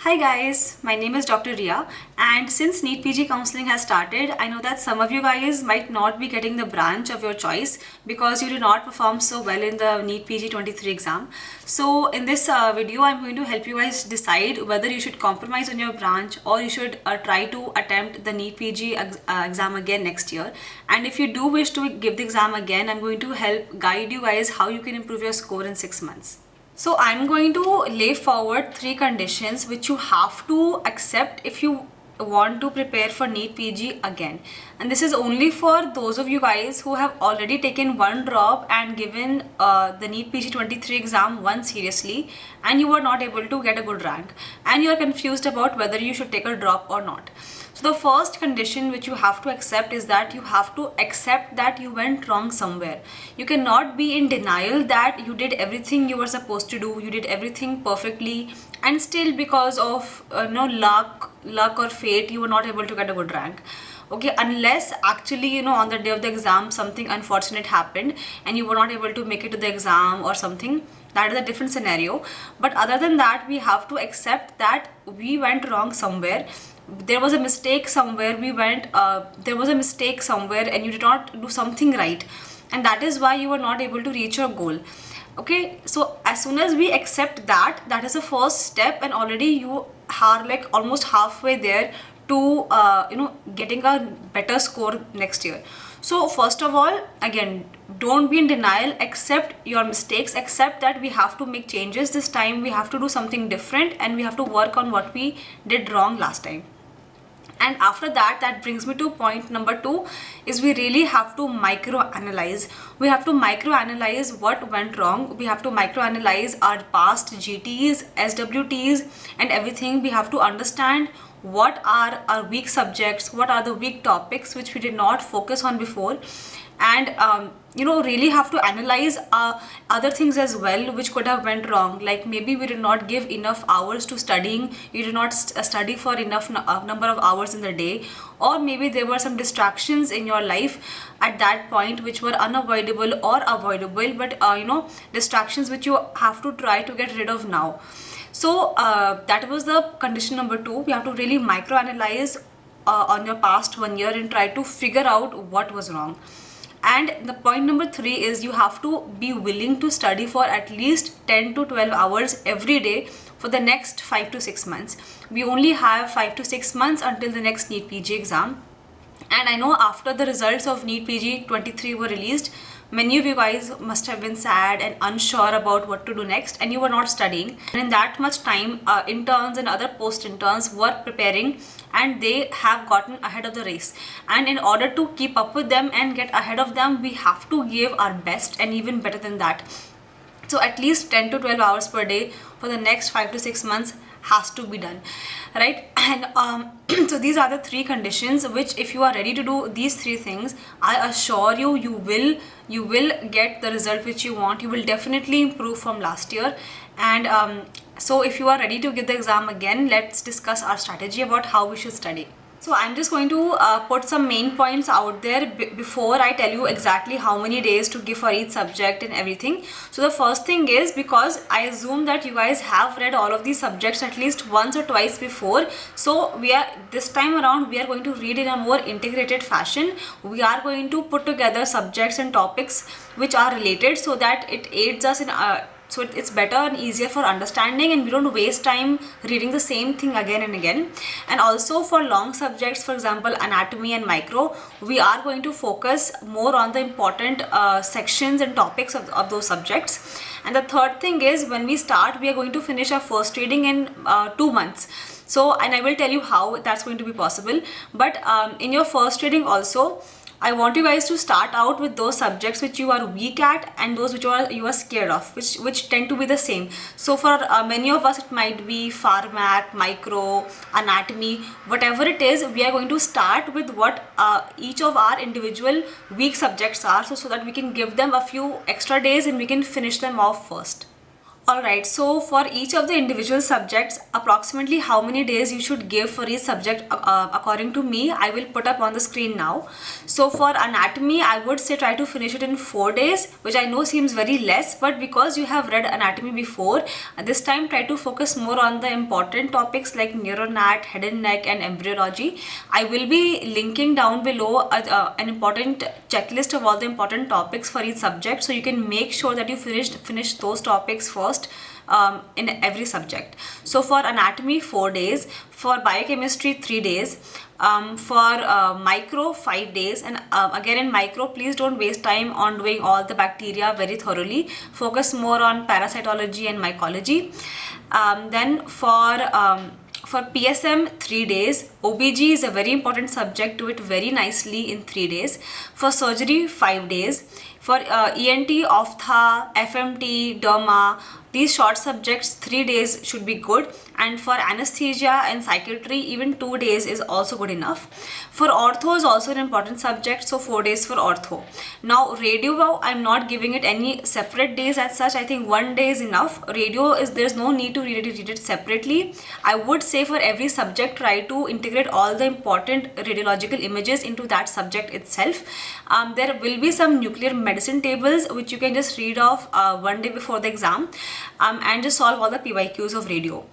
Hi guys, my name is Dr. Ria, and since NEET PG counseling has started, I know that some of you guys might not be getting the branch of your choice because you did not perform so well in the NEET PG 23 exam. So in this video, I'm going to help you guys decide whether you should compromise on your branch or you should try to attempt the NEET PG exam again next year. And if you do wish to give the exam again, I'm going to help guide you guys how you can improve your score in 6 months. So I'm going to lay forward 3 conditions which you have to accept if you want to prepare for NEET PG again. And this is only for those of you guys who have already taken one drop and given the NEET PG 23 exam once seriously and you were not able to get a good rank and you are confused about whether you should take a drop or not. So the first condition which you have to accept is that you have to accept that you went wrong somewhere. You cannot be in denial that you did everything you were supposed to do, you did everything perfectly, and still because of luck or fate you were not able to get a good rank. Okay, unless actually on the day of the exam something unfortunate happened and you were not able to make it to the exam or something, that is a different scenario. But other than that, we have to accept that we went wrong somewhere. There was a mistake somewhere, there was a mistake somewhere and you did not do something right, and that is why you were not able to reach your goal. Okay, so as soon as we accept that, that is the first step, and already you are like almost halfway there to getting a better score next year. So first of all, again, don't be in denial, accept your mistakes, accept that we have to make changes this time, we have to do something different, and we have to work on what we did wrong last time. And after that, that brings me to point number 2, is we really have to micro-analyze. We have to micro-analyze what went wrong. We have to micro-analyze our past GTs, SWTs and everything. We have to understand what are our weak subjects, what are the weak topics which we did not focus on before, and really have to analyze other things as well which could have went wrong. Like maybe we did not give enough hours to studying, you did not study for enough number of hours in the day, or maybe there were some distractions in your life at that point which were unavoidable or avoidable, but distractions which you have to try to get rid of now. So that was the condition number 2. We have to really micro-analyze on your past 1 year and try to figure out what was wrong. And the point number 3 is you have to be willing to study for at least 10 to 12 hours every day for the next 5 to 6 months. We only have 5 to 6 months until the next NEET PG exam. And I know after the results of NEET PG 23 were released, many of you guys must have been sad and unsure about what to do next, and you were not studying. And in that much time, interns and other post-interns were preparing and they have gotten ahead of the race. And in order to keep up with them and get ahead of them, we have to give our best and even better than that. So at least 10 to 12 hours per day for the next 5 to 6 months has to be done, right? And so these are the 3 conditions which, if you are ready to do these 3 things, I assure you, you will get the result which you want. You will definitely improve from last year. And so if you are ready to give the exam again, let's discuss our strategy about how we should study. So I'm just going to put some main points out there before I tell you exactly how many days to give for each subject and everything. So the first thing is, because I assume that you guys have read all of these subjects at least once or twice before, so this time around we are going to read in a more integrated fashion. We are going to put together subjects and topics which are related so that it aids us in so it's better and easier for understanding, and we don't waste time reading the same thing again and again. And also for long subjects, for example anatomy and micro, we are going to focus more on the important sections and topics of those subjects. And the third thing is, when we start, we are going to finish our first reading in 2 months. So, and I will tell you how that's going to be possible. But in your first reading also, I want you guys to start out with those subjects which you are weak at and those which you are scared of, which tend to be the same. So for many of us, it might be pharmac, micro, anatomy, whatever it is. We are going to start with what each of our individual weak subjects are, so that we can give them a few extra days and we can finish them off first. Alright, so for each of the individual subjects, approximately how many days you should give for each subject, according to me, I will put up on the screen now. So for anatomy, I would say try to finish it in 4 days, which I know seems very less, but because you have read anatomy before, this time try to focus more on the important topics like neuronat, head and neck, and embryology. I will be linking down below an important checklist of all the important topics for each subject, so you can make sure that you finish those topics first in every subject. So for anatomy 4 days, for biochemistry 3 days, for micro 5 days, and again in micro, please don't waste time on doing all the bacteria very thoroughly. Focus more on parasitology and mycology. Then for PSM 3 days, OBG is a very important subject, do it very nicely in 3 days. For surgery 5 days. For ENT, ophtha, FMT, derma, these short subjects 3 days should be good, and for anesthesia and psychiatry even 2 days is also good enough. For ortho is also an important subject, so 4 days for ortho. Now radio, I'm not giving it any separate days as such. I think 1 day is enough. Radio is, there's no need to read it separately. I would say for every subject try to integrate all the important radiological images into that subject itself. There will be some nuclear medicine tables which you can just read off 1 day before the exam, and just solve all the PYQs of radio.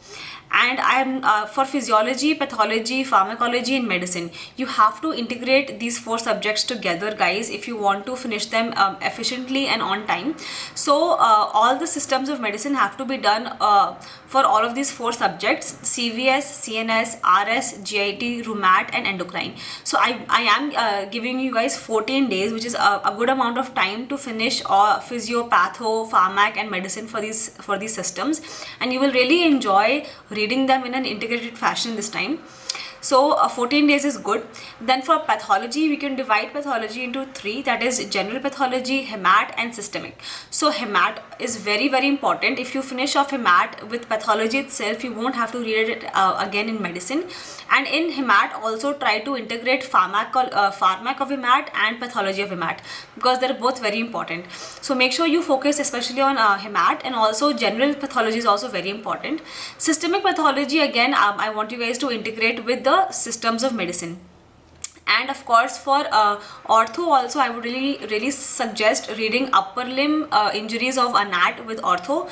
And I'm for physiology, pathology, pharmacology, and medicine, you have to integrate these 4 subjects together, guys, if you want to finish them efficiently and on time. So all the systems of medicine have to be done for all of these 4 subjects: CVS, CNS, RS, GIT, rheumat, and endocrine. So I am giving you guys 14 days, which is a good amount of time to finish physio, patho, pharmac, and medicine for these systems, and you will really enjoy reading them in an integrated fashion this time. So 14 days is good. Then for pathology, we can divide pathology into 3, that is general pathology, hemat, and systemic. So hemat is very, very important. If you finish off hemat with pathology itself, you won't have to read it again in medicine. And in hemat also try to integrate pharmac of hemat and pathology of hemat, because they're both very important. So make sure you focus especially on hemat, and also general pathology is also very important. Systemic pathology, again, I want you guys to integrate with the systems of medicine. And of course for ortho also, I would really suggest reading upper limb injuries of anat with ortho.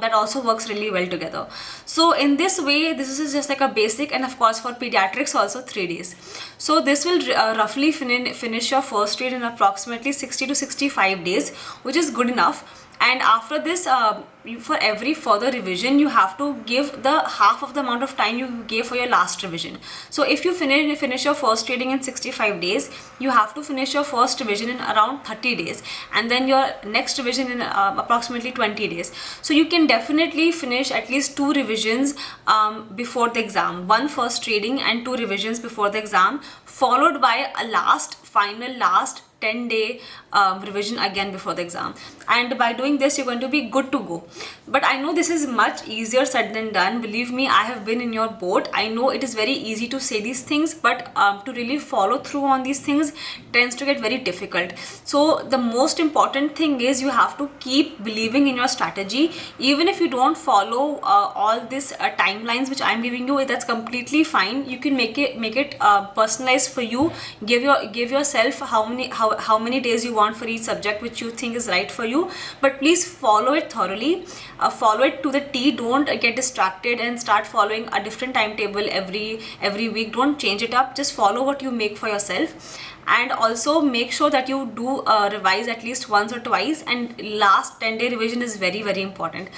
That also works really well together. So in this way, this is just like a basic. And of course for pediatrics also 3 days. So this will roughly finish your first read in approximately 60 to 65 days, which is good enough. And after this, for every further revision, you have to give the half of the amount of time you gave for your last revision. So if you finish your first reading in 65 days, you have to finish your first revision in around 30 days, and then your next revision in approximately 20 days. So you can definitely finish at least 2 revisions before the exam, 1 first reading and 2 revisions before the exam, followed by a final 10-day revision again before the exam. And by doing this, you're going to be good to go. But I know this is much easier said than done. Believe me, I have been in your boat. I know it is very easy to say these things, but to really follow through on these things tends to get very difficult. So the most important thing is you have to keep believing in your strategy. Even if you don't follow all these timelines which I'm giving you, that's completely fine. You can make it personalized for you. Give yourself how many days you want for each subject which you think is right for you, but please follow it thoroughly, follow it to the T. Don't get distracted and start following a different timetable every week. Don't change it up, just follow what you make for yourself. And also make sure that you do revise at least once or twice, and last 10-day revision is very, very important.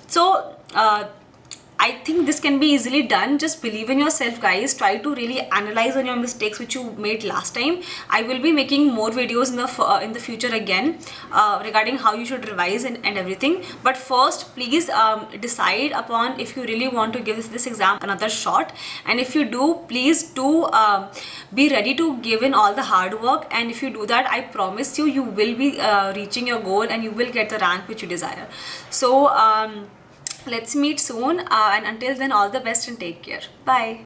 So I think this can be easily done. Just believe in yourself, guys. Try to really analyze on your mistakes which you made last time. I will be making more videos in the future again regarding how you should revise and everything. But first, please decide upon if you really want to give this exam another shot. And if you do, please do be ready to give in all the hard work. And if you do that, I promise you, you will be reaching your goal and you will get the rank which you desire. So let's meet soon, and until then, all the best and take care. Bye.